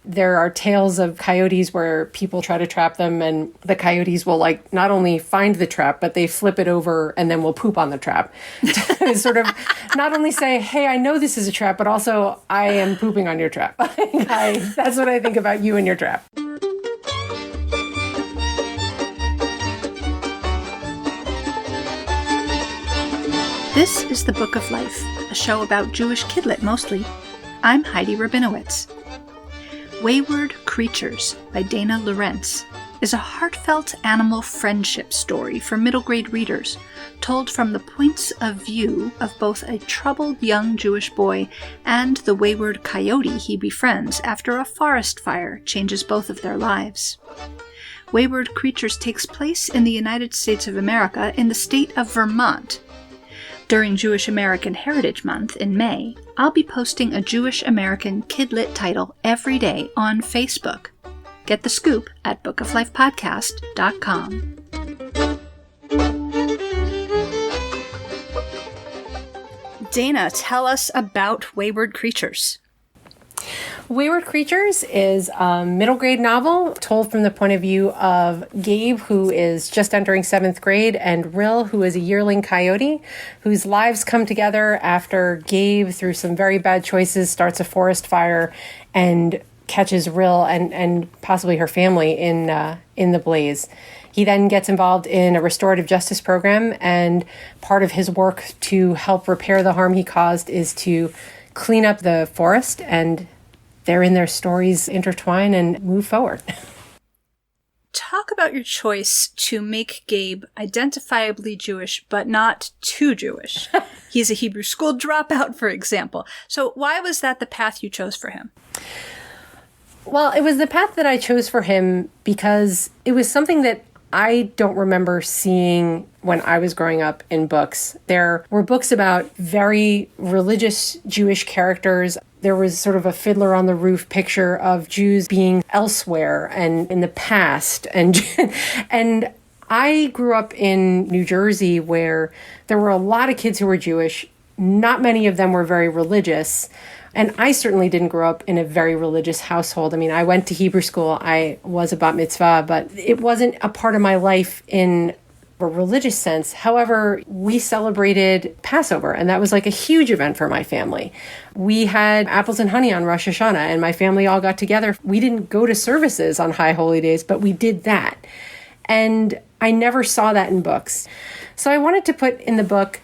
There are tales of coyotes where people try to trap them, and the coyotes will like not only find the trap, but they flip it over and then will poop on the trap. Sort of not only say, hey, I know this is a trap, but also I am pooping on your trap. That's what I think about you and your trap. This is The Book of Life, a show about Jewish kidlit mostly. I'm Heidi Rabinowitz. Wayward Creatures by Dayna Lorentz is a heartfelt animal friendship story for middle grade readers, told from the points of view of both a troubled young Jewish boy and the wayward coyote he befriends after a forest fire changes both of their lives. Wayward Creatures takes place in the United States of America in the state of Vermont. During Jewish American Heritage Month in May, I'll be posting a Jewish American kidlit title every day on Facebook. Get the scoop at bookoflifepodcast.com. Dayna, tell us about Wayward Creatures. Wayward Creatures is a middle grade novel told from the point of view of Gabe, who is just entering 7th grade, and Rill, who is a yearling coyote, whose lives come together after Gabe, through some very bad choices, starts a forest fire and catches Rill and possibly her family in the blaze. He then gets involved in a restorative justice program, and part of his work to help repair the harm he caused is to clean up the forest, and therein their stories intertwine and move forward. Talk about your choice to make Gabe identifiably Jewish, but not too Jewish. He's a Hebrew school dropout, for example. So why was that the path you chose for him? Well, it was the path that I chose for him because it was something that I don't remember seeing when I was growing up in books. There were books about very religious Jewish characters. There was sort of a Fiddler on the Roof picture of Jews being elsewhere and in the past. And I grew up in New Jersey where there were a lot of kids who were Jewish. Not many of them were very religious. And I certainly didn't grow up in a very religious household. I mean, I went to Hebrew school. I was a bat mitzvah, but it wasn't a part of my life in a religious sense. However, we celebrated Passover, and that was like a huge event for my family. We had apples and honey on Rosh Hashanah, and my family all got together. We didn't go to services on high holy days, but we did that. And I never saw that in books. So I wanted to put in the book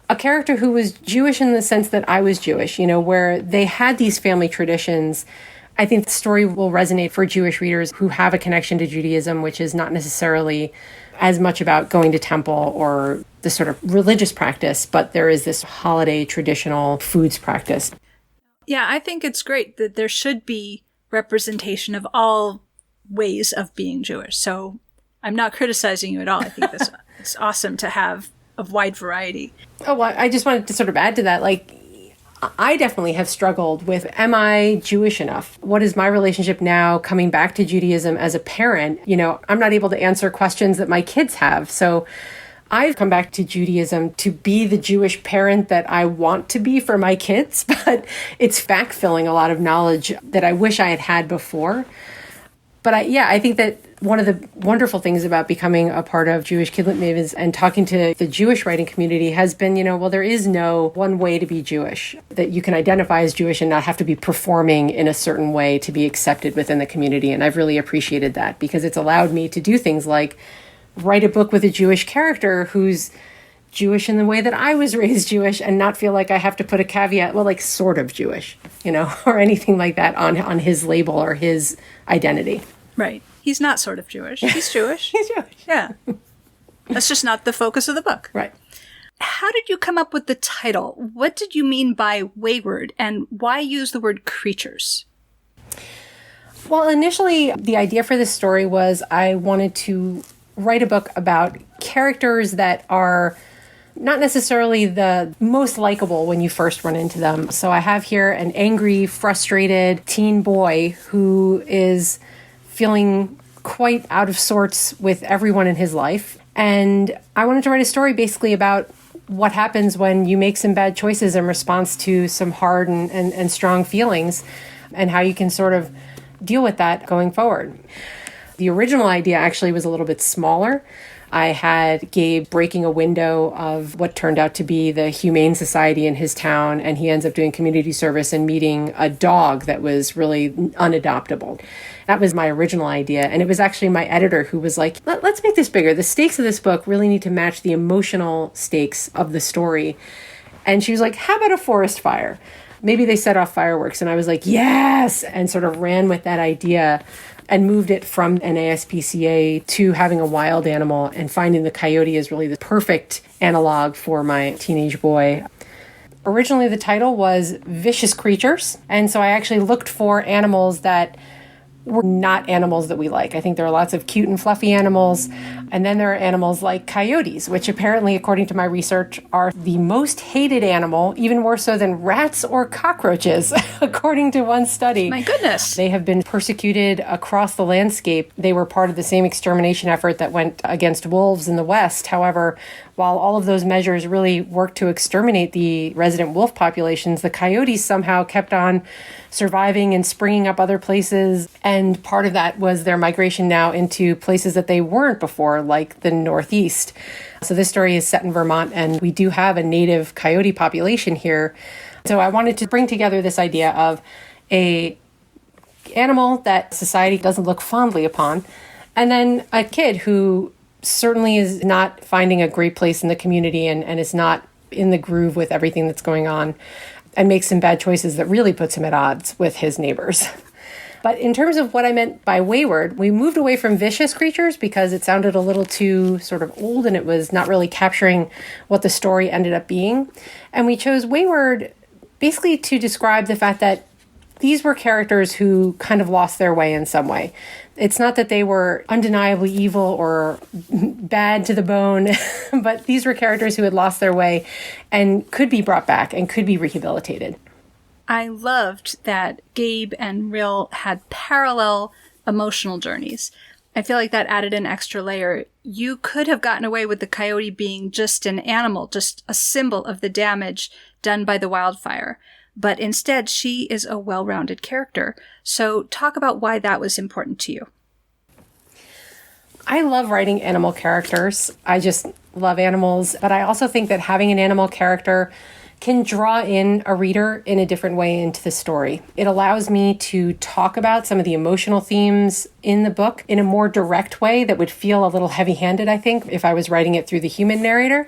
a character who was Jewish in the sense that I was Jewish, where they had these family traditions. I think the story will resonate for Jewish readers who have a connection to Judaism, which is not necessarily as much about going to temple or the sort of religious practice, but there is this holiday traditional foods practice. Yeah, I think it's great that there should be representation of all ways of being Jewish. So I'm not criticizing you at all. I think it's awesome to have a wide variety. Oh, well, I just wanted to sort of add to that. Like, I definitely have struggled with, am I Jewish enough? What is my relationship now coming back to Judaism as a parent? I'm not able to answer questions that my kids have. So I've come back to Judaism to be the Jewish parent that I want to be for my kids, but it's backfilling a lot of knowledge that I wish I had had before. But I think that one of the wonderful things about becoming a part of Jewish Kidlit Mavens and talking to the Jewish writing community has been, there is no one way to be Jewish, that you can identify as Jewish and not have to be performing in a certain way to be accepted within the community. And I've really appreciated that because it's allowed me to do things like write a book with a Jewish character who's Jewish in the way that I was raised Jewish and not feel like I have to put a caveat, well, like sort of Jewish, or anything like that on his label or his identity. Right. He's not sort of Jewish. He's Jewish. He's Jewish. Yeah. That's just not the focus of the book. Right. How did you come up with the title? What did you mean by wayward, and why use the word creatures? Well, initially, the idea for this story was I wanted to write a book about characters that are not necessarily the most likable when you first run into them. So I have here an angry, frustrated teen boy who is feeling quite out of sorts with everyone in his life. And I wanted to write a story basically about what happens when you make some bad choices in response to some hard and strong feelings, and how you can sort of deal with that going forward. The original idea actually was a little bit smaller. I had Gabe breaking a window of what turned out to be the Humane Society in his town, and he ends up doing community service and meeting a dog that was really unadoptable. That was my original idea, and it was actually my editor who was like, let's make this bigger. The stakes of this book really need to match the emotional stakes of the story. And she was like, how about a forest fire? Maybe they set off fireworks. And I was like, yes, and sort of ran with that idea and moved it from an ASPCA to having a wild animal, and finding the coyote is really the perfect analog for my teenage boy. Originally, the title was Vicious Creatures, and so I actually looked for animals that were not animals that we like. I think there are lots of cute and fluffy animals, and then there are animals like coyotes, which apparently, according to my research, are the most hated animal, even more so than rats or cockroaches, according to one study. My goodness. They have been persecuted across the landscape. They were part of the same extermination effort that went against wolves in the West. However, while all of those measures really worked to exterminate the resident wolf populations, the coyotes somehow kept on surviving and springing up other places. And part of that was their migration now into places that they weren't before, like the Northeast. So this story is set in Vermont, and we do have a native coyote population here. So I wanted to bring together this idea of a animal that society doesn't look fondly upon, and then a kid who certainly is not finding a great place in the community and is not in the groove with everything that's going on, and makes some bad choices that really puts him at odds with his neighbors. But in terms of what I meant by wayward, we moved away from vicious creatures because it sounded a little too sort of old and it was not really capturing what the story ended up being. And we chose wayward basically to describe the fact that these were characters who kind of lost their way in some way. It's not that they were undeniably evil or bad to the bone, but these were characters who had lost their way and could be brought back and could be rehabilitated. I loved that Gabe and Rill had parallel emotional journeys. I feel like that added an extra layer. You could have gotten away with the coyote being just an animal, just a symbol of the damage done by the wildfire. But instead, she is a well-rounded character. So talk about why that was important to you. I love writing animal characters. I just love animals. But I also think that having an animal character can draw in a reader in a different way into the story. It allows me to talk about some of the emotional themes in the book in a more direct way that would feel a little heavy-handed, I think, if I was writing it through the human narrator.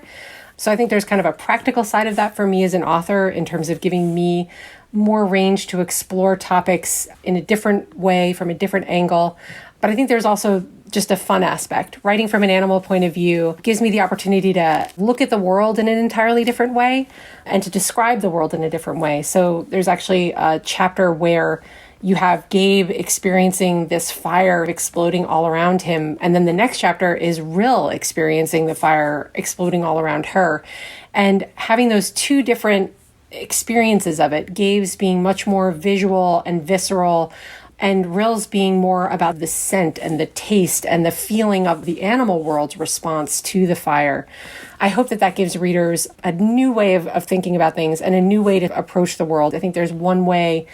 So I think there's kind of a practical side of that for me as an author in terms of giving me more range to explore topics in a different way, from a different angle. But I think there's also just a fun aspect. Writing from an animal point of view gives me the opportunity to look at the world in an entirely different way and to describe the world in a different way. So there's actually a chapter where you have Gabe experiencing this fire exploding all around him. And then the next chapter is Rill experiencing the fire exploding all around her. And having those two different experiences of it, Gabe's being much more visual and visceral, and Rill's being more about the scent and the taste and the feeling of the animal world's response to the fire. I hope that that gives readers a new way of thinking about things and a new way to approach the world. I think there's one way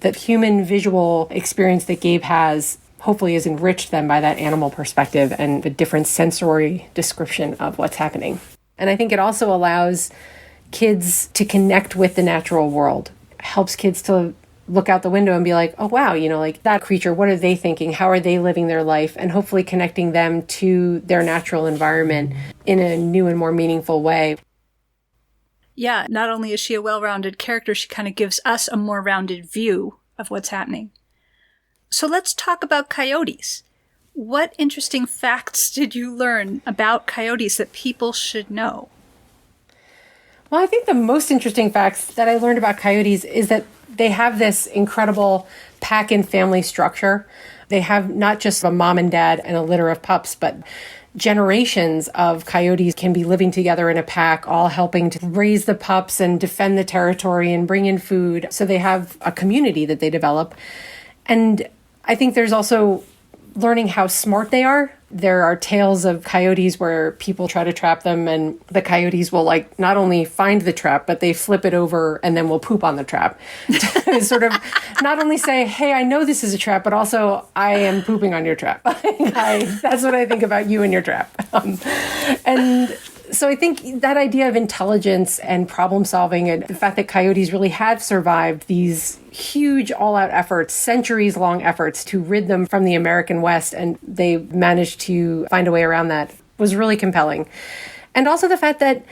that human visual experience that Gabe has hopefully is enriched then by that animal perspective and the different sensory description of what's happening. And I think it also allows kids to connect with the natural world, helps kids to look out the window and be like, oh, wow, like that creature, what are they thinking? How are they living their life? And hopefully connecting them to their natural environment in a new and more meaningful way. Yeah, not only is she a well-rounded character, she kind of gives us a more rounded view of what's happening. So let's talk about coyotes. What interesting facts did you learn about coyotes that people should know? Well, I think the most interesting facts that I learned about coyotes is that they have this incredible pack and family structure. They have not just a mom and dad and a litter of pups, but generations of coyotes can be living together in a pack, all helping to raise the pups and defend the territory and bring in food. So they have a community that they develop. And I think there's also learning how smart they are. There are tales of coyotes where people try to trap them, and the coyotes will like not only find the trap, but they flip it over and then will poop on the trap. To sort of not only say, hey, I know this is a trap, but also I am pooping on your trap. That's what I think about you and your trap. And so I think that idea of intelligence and problem solving, and the fact that coyotes really have survived these huge all-out efforts, centuries-long efforts to rid them from the American West, and they managed to find a way around that, was really compelling. And also the fact that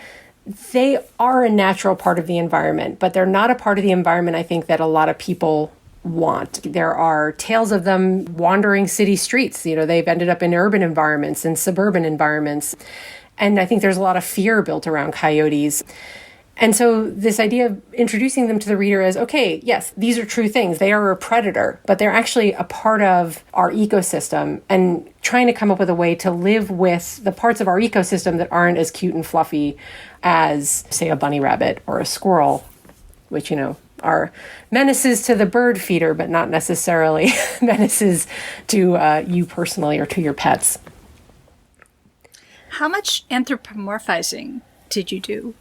they are a natural part of the environment, but they're not a part of the environment, I think, that a lot of people want. There are tales of them wandering city streets. They've ended up in urban environments and suburban environments. And I think there's a lot of fear built around coyotes. And so this idea of introducing them to the reader as, okay, yes, these are true things. They are a predator, but they're actually a part of our ecosystem, and trying to come up with a way to live with the parts of our ecosystem that aren't as cute and fluffy as, say, a bunny rabbit or a squirrel, which, are menaces to the bird feeder, but not necessarily menaces to you personally or to your pets. How much anthropomorphizing did you do?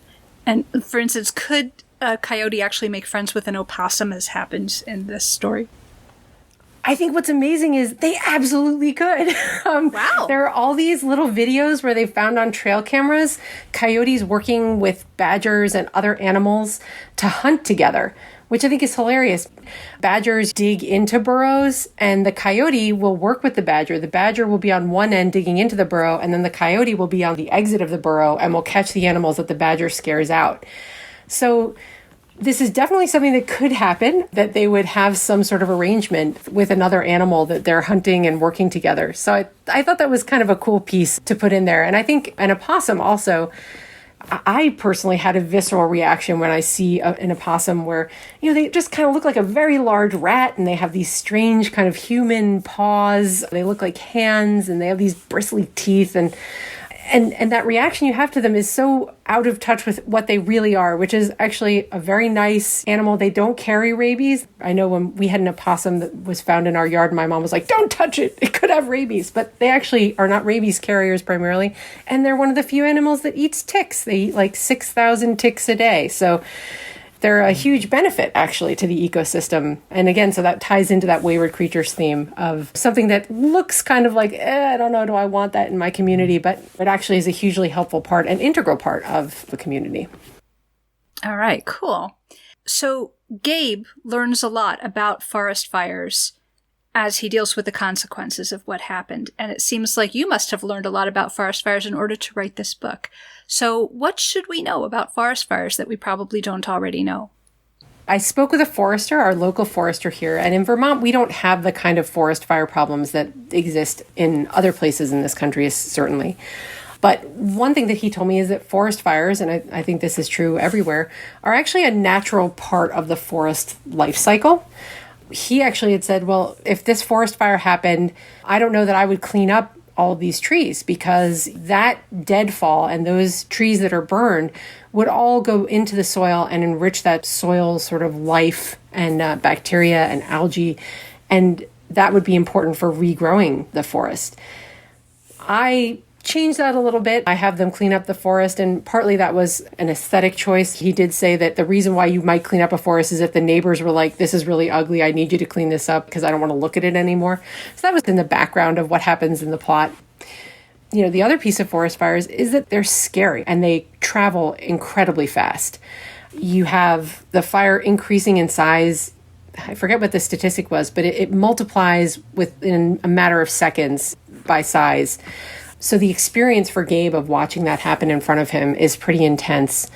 And for instance, could a coyote actually make friends with an opossum, as happens in this story? I think what's amazing is they absolutely could. Wow. There are all these little videos where they found on trail cameras coyotes working with badgers and other animals to hunt together, which I think is hilarious. Badgers dig into burrows, and the coyote will work with the badger. The badger will be on one end digging into the burrow, and then the coyote will be on the exit of the burrow and will catch the animals that the badger scares out. So this is definitely something that could happen, that they would have some sort of arrangement with another animal that they're hunting and working together. So I thought that was kind of a cool piece to put in there. And I think an opossum also, I personally had a visceral reaction when I see an opossum where, they just kind of look like a very large rat, and they have these strange kind of human paws. They look like hands, and they have these bristly teeth, and that reaction you have to them is so out of touch with what they really are, which is actually a very nice animal. They don't carry rabies. I know when we had an opossum that was found in our yard, my mom was like, don't touch it. It could have rabies. But they actually are not rabies carriers primarily. And they're one of the few animals that eats ticks. They eat like 6,000 ticks a day. So they're a huge benefit, actually, to the ecosystem. And again, so that ties into that Wayward Creatures theme of something that looks kind of like, I don't know, do I want that in my community? But it actually is a hugely helpful part, an integral part of the community. All right, cool. So Gabe learns a lot about forest fires as he deals with the consequences of what happened. And it seems like you must have learned a lot about forest fires in order to write this book. So what should we know about forest fires that we probably don't already know? I spoke with a forester, our local forester here, and in Vermont, we don't have the kind of forest fire problems that exist in other places in this country, certainly. But one thing that he told me is that forest fires, and I think this is true everywhere, are actually a natural part of the forest life cycle. He actually had said, well, if this forest fire happened, I don't know that I would clean up all of these trees, because that deadfall and those trees that are burned would all go into the soil and enrich that soil sort of life and bacteria and algae. And that would be important for regrowing the forest. I changed that a little bit. I have them clean up the forest, and partly that was an aesthetic choice. He did say that the reason why you might clean up a forest is if the neighbors were like, this is really ugly, I need you to clean this up because I don't want to look at it anymore. So that was in the background of what happens in the plot. The other piece of forest fires is that they're scary and they travel incredibly fast. You have the fire increasing in size. I forget what the statistic was, but it multiplies within a matter of seconds by size. So the experience for Gabe of watching that happen in front of him is pretty intense.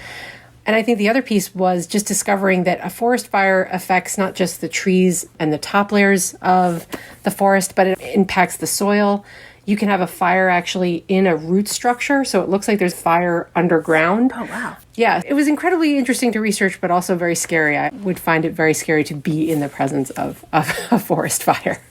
And I think the other piece was just discovering that a forest fire affects not just the trees and the top layers of the forest, but it impacts the soil. You can have a fire actually in a root structure, so it looks like there's fire underground. Oh, wow. Yeah, it was incredibly interesting to research, but also very scary. I would find it very scary to be in the presence of a forest fire.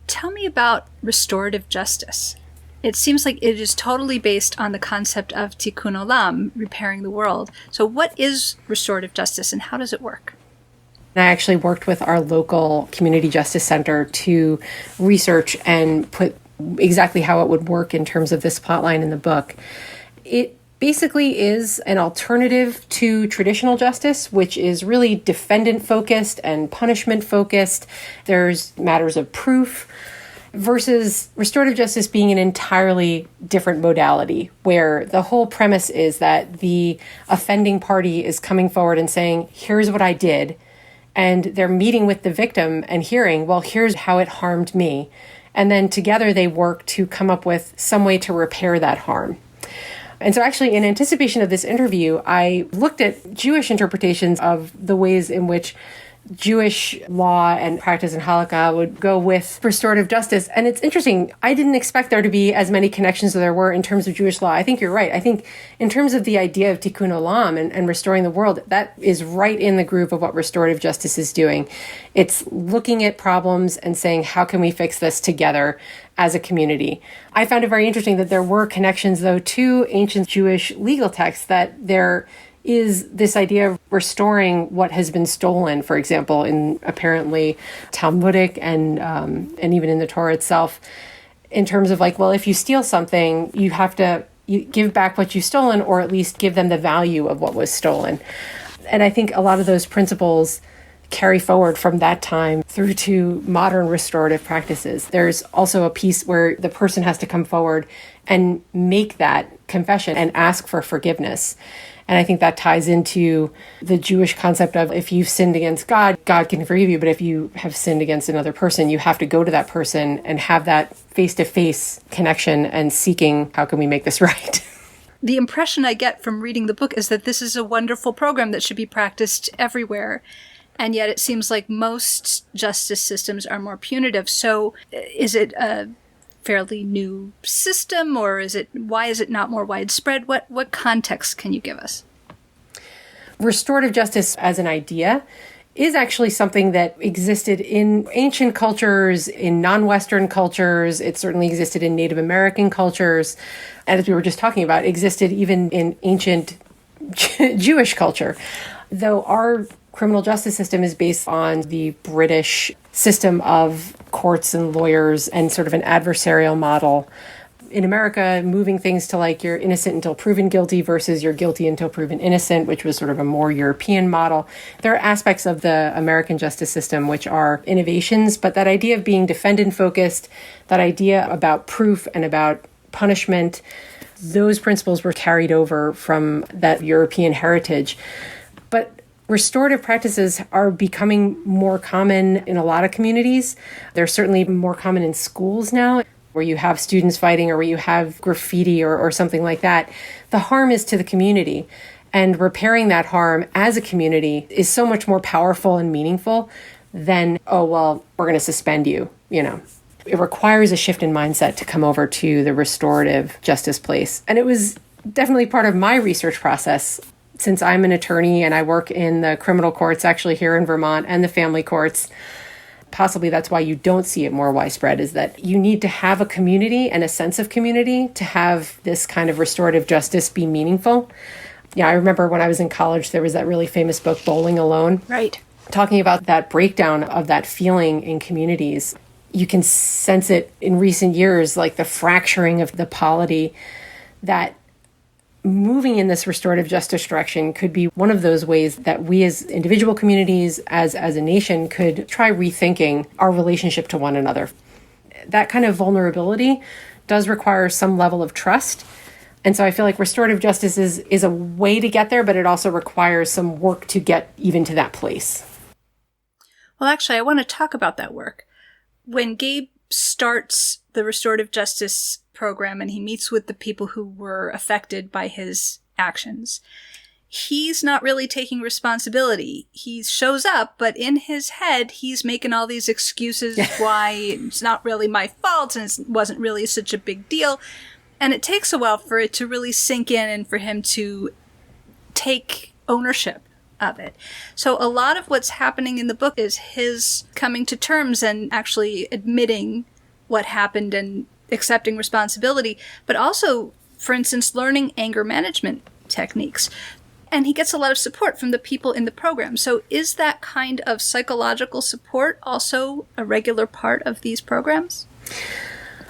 Tell me about restorative justice. It seems like it is totally based on the concept of tikkun olam, repairing the world. So what is restorative justice and how does it work? I actually worked with our local community justice center to research and put exactly how it would work in terms of this plotline in the book. It basically is an alternative to traditional justice, which is really defendant focused and punishment focused. There's matters of proof, versus restorative justice being an entirely different modality, where the whole premise is that the offending party is coming forward and saying, here's what I did. And they're meeting with the victim and hearing, well, here's how it harmed me. And then together they work to come up with some way to repair that harm. And so actually, in anticipation of this interview, I looked at Jewish interpretations of the ways in which Jewish law and practice in Halakha would go with restorative justice. And it's interesting. I didn't expect there to be as many connections as there were in terms of Jewish law. I think you're right. I think in terms of the idea of tikkun olam and restoring the world, that is right in the groove of what restorative justice is doing. It's looking at problems and saying, how can we fix this together as a community? I found it very interesting that there were connections, though, to ancient Jewish legal texts, that there is this idea of restoring what has been stolen, for example, in apparently Talmudic and even in the Torah itself, in terms of like, well, if you steal something, you give back what you've stolen, or at least give them the value of what was stolen. And I think a lot of those principles carry forward from that time through to modern restorative practices. There's also a piece where the person has to come forward and make that confession and ask for forgiveness. And I think that ties into the Jewish concept of, if you've sinned against God, God can forgive you. But if you have sinned against another person, you have to go to that person and have that face-to-face connection and seeking, how can we make this right? The impression I get from reading the book is that this is a wonderful program that should be practiced everywhere. And yet it seems like most justice systems are more punitive. So is it a fairly new system, or why is it not more widespread? What context can you give us? Restorative justice as an idea is actually something that existed in ancient cultures, in non-Western cultures. It certainly existed in Native American cultures. And as we were just talking about, existed even in ancient Jewish culture. Though our criminal justice system is based on the British system of courts and lawyers and sort of an adversarial model. In America, moving things to like you're innocent until proven guilty versus you're guilty until proven innocent, which was sort of a more European model. There are aspects of the American justice system which are innovations, but that idea of being defendant-focused, that idea about proof and about punishment, those principles were carried over from that European heritage. But restorative practices are becoming more common in a lot of communities. They're certainly more common in schools now, where you have students fighting or where you have graffiti or something like that. The harm is to the community. And repairing that harm as a community is so much more powerful and meaningful than, oh, well, we're going to suspend you, It requires a shift in mindset to come over to the restorative justice place. And it was definitely part of my research process. Since I'm an attorney and I work in the criminal courts, actually here in Vermont, and the family courts, possibly that's why you don't see it more widespread, is that you need to have a community and a sense of community to have this kind of restorative justice be meaningful. Yeah, I remember when I was in college, there was that really famous book, Bowling Alone. Right. Talking about that breakdown of that feeling in communities. You can sense it in recent years, like the fracturing of the polity, that moving in this restorative justice direction could be one of those ways that we as individual communities, as a nation, could try rethinking our relationship to one another. That kind of vulnerability does require some level of trust. And so I feel like restorative justice is a way to get there, but it also requires some work to get even to that place. Well, actually, I want to talk about that work. When Gabe starts the restorative justice program and he meets with the people who were affected by his actions, he's not really taking responsibility. He shows up, but in his head, he's making all these excuses why it's not really my fault and it wasn't really such a big deal. And it takes a while for it to really sink in and for him to take ownership of it. So a lot of what's happening in the book is his coming to terms and actually admitting what happened and accepting responsibility, but also, for instance, learning anger management techniques. And he gets a lot of support from the people in the program. So is that kind of psychological support also a regular part of these programs?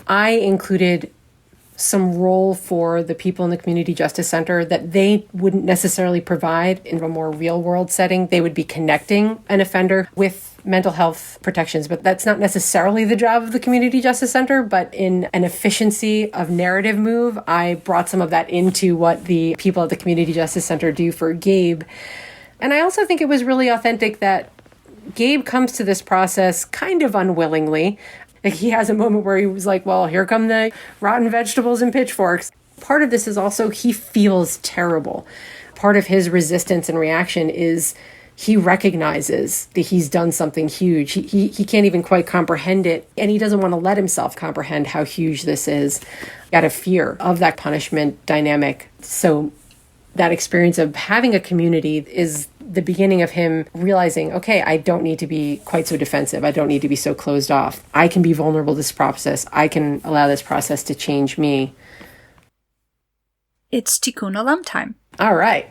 I included some role for the people in the Community Justice Center that they wouldn't necessarily provide in a more real-world setting. They would be connecting an offender with mental health protections, but that's not necessarily the job of the Community Justice Center. But in an efficiency of narrative move, I brought some of that into what the people at the Community Justice Center do for Gabe. And I also think it was really authentic that Gabe comes to this process kind of unwillingly. Like, he has a moment where he was like, well, here come the rotten vegetables and pitchforks. Part of this is also he feels terrible. Part of his resistance and reaction is he recognizes that he's done something huge. He can't even quite comprehend it, and he doesn't want to let himself comprehend how huge this is out of fear of that punishment dynamic. So that experience of having a community is the beginning of him realizing, okay, I don't need to be quite so defensive. I don't need to be so closed off. I can be vulnerable to this process. I can allow this process to change me. It's tikkun olam time. All right.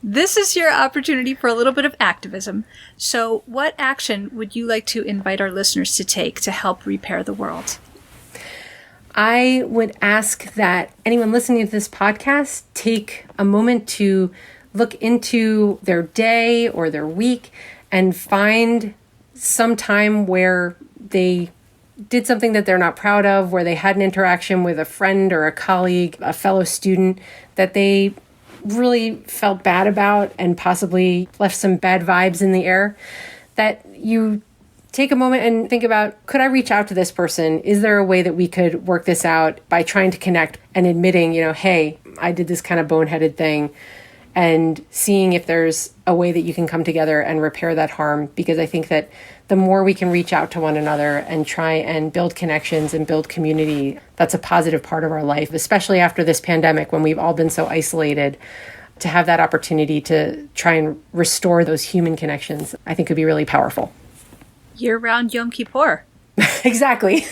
This is your opportunity for a little bit of activism. So what action would you like to invite our listeners to take to help repair the world? I would ask that anyone listening to this podcast take a moment to look into their day or their week and find some time where they did something that they're not proud of, where they had an interaction with a friend or a colleague, a fellow student, that they really felt bad about and possibly left some bad vibes in the air, that you take a moment and think about, could I reach out to this person? Is there a way that we could work this out by trying to connect and admitting, hey, I did this kind of boneheaded thing, and seeing if there's a way that you can come together and repair that harm? Because I think that the more we can reach out to one another and try and build connections and build community, that's a positive part of our life, especially after this pandemic when we've all been so isolated. To have that opportunity to try and restore those human connections, I think could be really powerful. Year-round Yom Kippur. Exactly.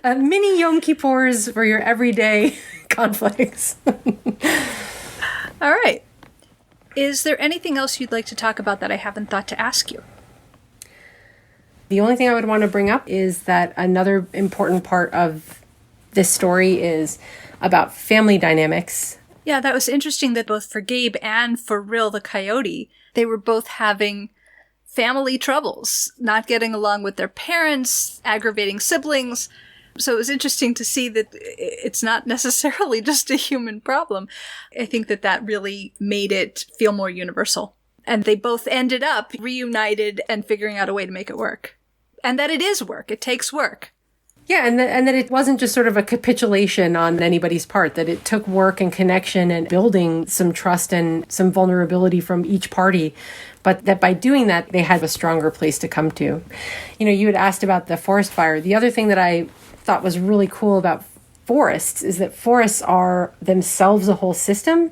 Mini Yom Kippurs for your everyday conflicts. All right. Is there anything else you'd like to talk about that I haven't thought to ask you? The only thing I would want to bring up is that another important part of this story is about family dynamics. Yeah, that was interesting that both for Gabe and for Rill the coyote, they were both having family troubles, not getting along with their parents, aggravating siblings. So it was interesting to see that it's not necessarily just a human problem. I think that really made it feel more universal. And they both ended up reunited and figuring out a way to make it work. And that it is work. It takes work. Yeah, and that it wasn't just sort of a capitulation on anybody's part, that it took work and connection and building some trust and some vulnerability from each party, but that by doing that, they had a stronger place to come to. You had asked about the forest fire. The other thing that I thought was really cool about forests is that forests are themselves a whole system.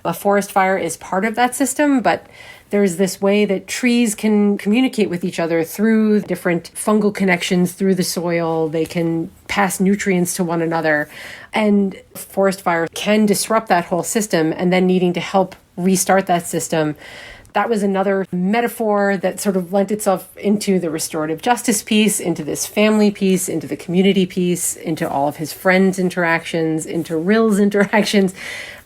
A forest fire is part of that system, but there's this way that trees can communicate with each other through different fungal connections through the soil. They can pass nutrients to one another. And forest fire can disrupt that whole system, and then needing to help restart that system. That was another metaphor that sort of lent itself into the restorative justice piece, into this family piece, into the community piece, into all of his friends' interactions, into Rill's interactions.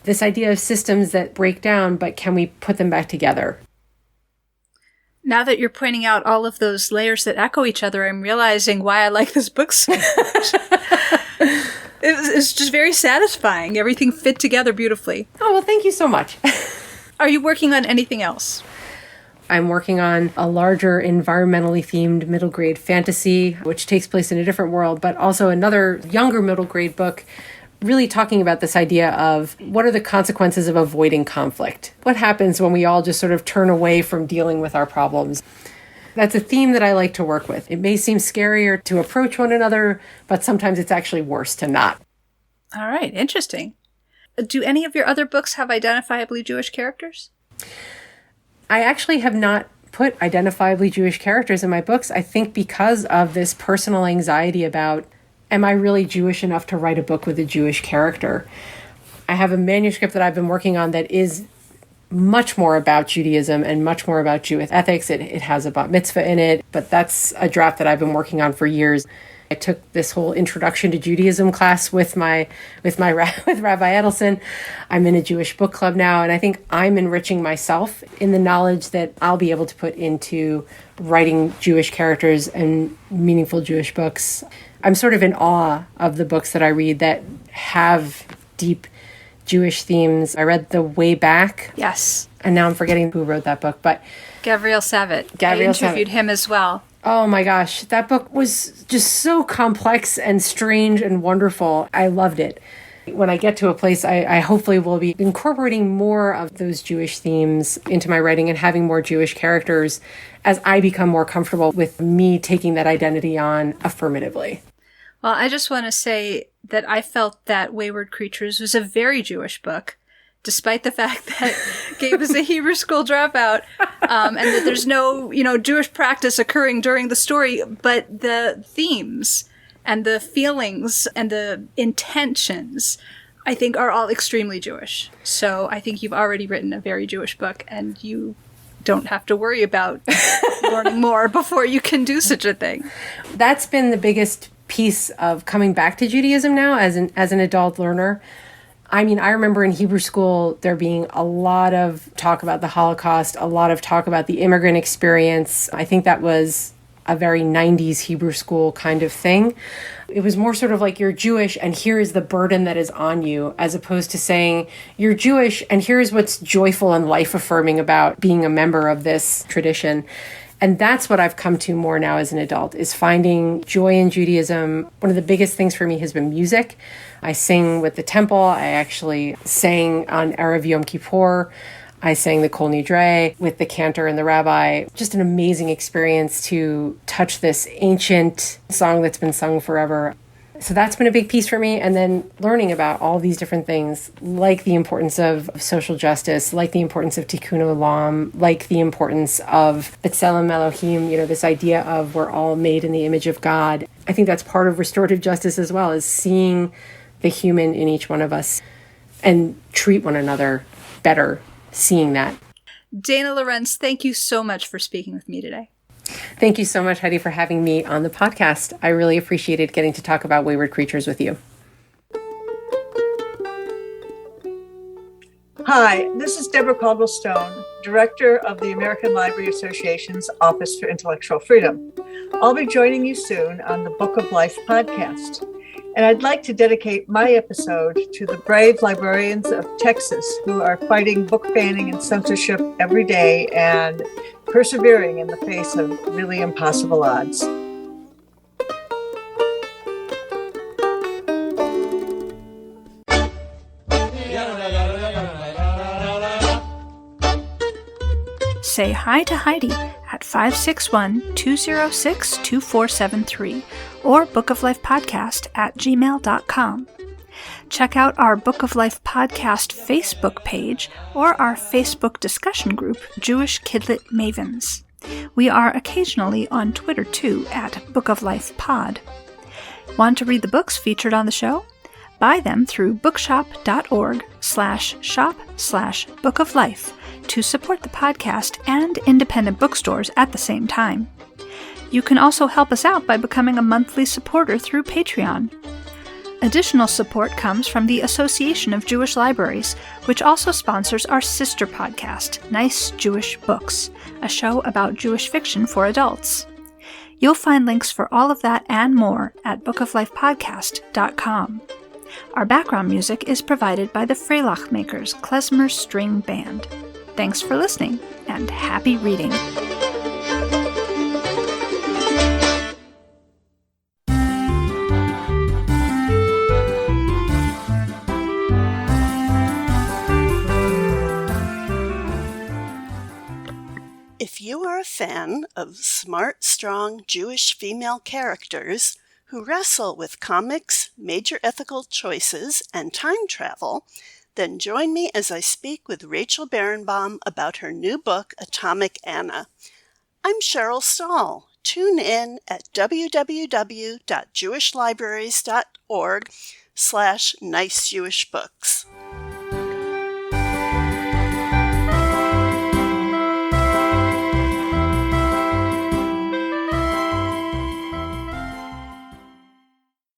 This idea of systems that break down, but can we put them back together? Now that you're pointing out all of those layers that echo each other, I'm realizing why I like this book so much. It's just very satisfying. Everything fit together beautifully. Oh, well, thank you so much. Are you working on anything else? I'm working on a larger environmentally themed middle grade fantasy, which takes place in a different world, but also another younger middle grade book, really talking about this idea of what are the consequences of avoiding conflict? What happens when we all just sort of turn away from dealing with our problems? That's a theme that I like to work with. It may seem scarier to approach one another, but sometimes it's actually worse to not. All right, interesting. Do any of your other books have identifiably Jewish characters? I actually have not put identifiably Jewish characters in my books, I think because of this personal anxiety about, am I really Jewish enough to write a book with a Jewish character? I have a manuscript that I've been working on that is much more about Judaism and much more about Jewish ethics. It has a bat mitzvah in it, but that's a draft that I've been working on for years. I took this whole introduction to Judaism class with Rabbi Edelson. I'm in a Jewish book club now, and I think I'm enriching myself in the knowledge that I'll be able to put into writing Jewish characters and meaningful Jewish books. I'm sort of in awe of the books that I read that have deep Jewish themes. I read The Way Back. Yes. And now I'm forgetting who wrote that book, but Gabriel Savitt. I interviewed him as well. Oh my gosh, that book was just so complex and strange and wonderful. I loved it. When I get to a place, I hopefully will be incorporating more of those Jewish themes into my writing and having more Jewish characters as I become more comfortable with me taking that identity on affirmatively. Well, I just want to say that I felt that Wayward Creatures was a very Jewish book, despite the fact that Gabe is a Hebrew school dropout, and that there's no, Jewish practice occurring during the story, but the themes and the feelings and the intentions, I think, are all extremely Jewish. So I think you've already written a very Jewish book, and you don't have to worry about learning more before you can do such a thing. That's been the biggest piece of coming back to Judaism now as an adult learner. I mean, I remember in Hebrew school there being a lot of talk about the Holocaust, a lot of talk about the immigrant experience. I think that was a very 90s Hebrew school kind of thing. It was more sort of like, you're Jewish and here is the burden that is on you, as opposed to saying you're Jewish and here's what's joyful and life affirming about being a member of this tradition. And that's what I've come to more now as an adult, is finding joy in Judaism. One of the biggest things for me has been music. I sing with the temple. I actually sang on Erev Yom Kippur. I sang the Kol Nidre with the cantor and the rabbi. Just an amazing experience to touch this ancient song that's been sung forever. So that's been a big piece for me. And then learning about all these different things, like the importance of social justice, like the importance of tikkun olam, like the importance of B'Tselem Elohim, this idea of we're all made in the image of God. I think that's part of restorative justice as well, is seeing the human in each one of us and treat one another better, seeing that. Dayna Lorentz, thank you so much for speaking with me today. Thank you so much, Heidi, for having me on the podcast. I really appreciated getting to talk about Wayward Creatures with you. Hi, this is Deborah Caldwell-Stone, Director of the American Library Association's Office for Intellectual Freedom. I'll be joining you soon on the Book of Life podcast. And I'd like to dedicate my episode to the brave librarians of Texas who are fighting book banning and censorship every day and persevering in the face of really impossible odds. Say hi to Heidi at 561-206-2473 or bookoflifepodcast@gmail.com. Check out our Book of Life podcast Facebook page or our Facebook discussion group, Jewish Kidlit Mavens. We are occasionally on Twitter too at Book of Life Pod. Want to read the books featured on the show? Buy them through bookshop.org/shop/Book of Life to support the podcast and independent bookstores at the same time. You can also help us out by becoming a monthly supporter through Patreon. Additional support comes from the Association of Jewish Libraries, which also sponsors our sister podcast, Nice Jewish Books, a show about Jewish fiction for adults. You'll find links for all of that and more at bookoflifepodcast.com. Our background music is provided by the Freilach Makers Klezmer String Band. Thanks for listening, and happy reading. If you are a fan of smart, strong Jewish female characters who wrestle with comics, major ethical choices, and time travel, then join me as I speak with Rachel Berenbaum about her new book, Atomic Anna. I'm Cheryl Stahl. Tune in at www.jewishlibraries.org/nicejewishbooks.